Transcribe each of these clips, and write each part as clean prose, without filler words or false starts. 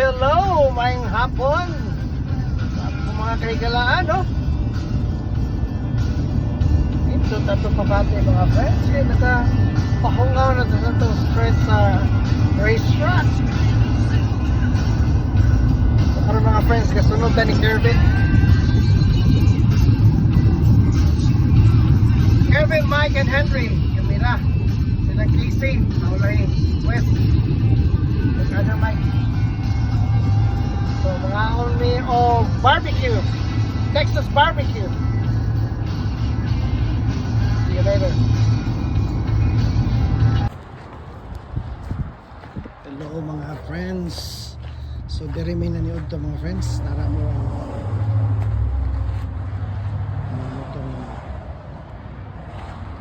hello, maayong hapon sa akong mga kaigalaan, no? Ito, tato pa bate mga friends. Kaya nagpahungaw na sa itong stress sa racetrack. So, para mga friends, kasunod na ni Kervin. Kervin, Mike, and Henry. Kamila. Silang Casey. Naulay West. Ano, Mike? So, mga only of barbecue. Texas barbecue. See you later. Hello mga friends. So, diri may naniod to mga friends. Nara mo ang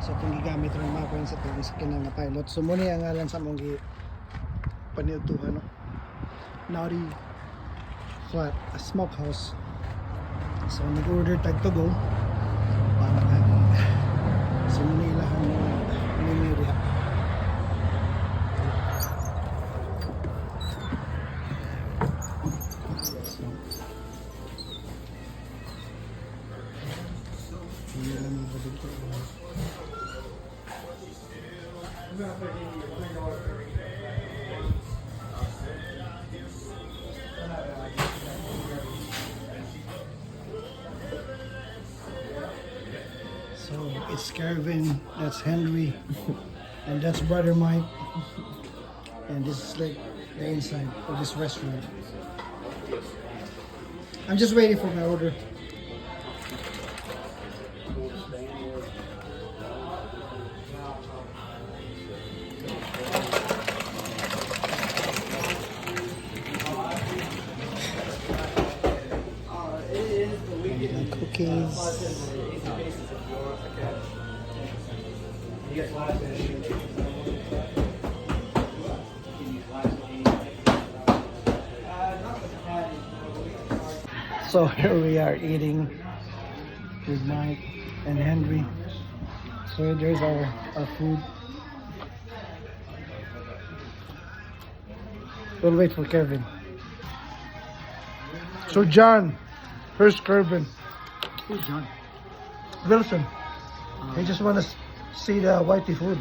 sa itong gigamit rin mga friends sa itong skin ng pilot. So, muna ang ngalan sa mong paniutuhan, no? Naughty Flat, a smokehouse. So nag-order tag to go para so muna ilahan mo memory. So it's Kervin, that's Henry, and that's brother Mike, and this is like the inside of this restaurant. I'm just waiting for my order. Cookies. So here we are eating with Mike and Henry. So there's our food. We'll wait for Kevin. So John, where's Kevin? Who's John? Wilson. He just want to see the whitey food.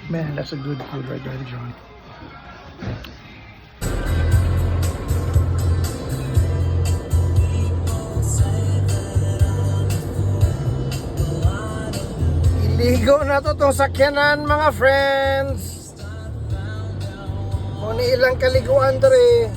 Man, that's a good food right there, John. Iligo na to tong sakyanan mga friends. Kung ilang kaliguan dere.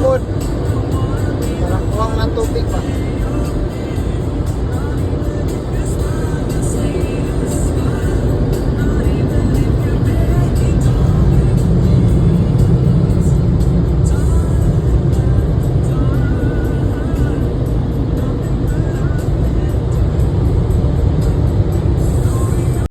Parang kuwang ng tubig pa.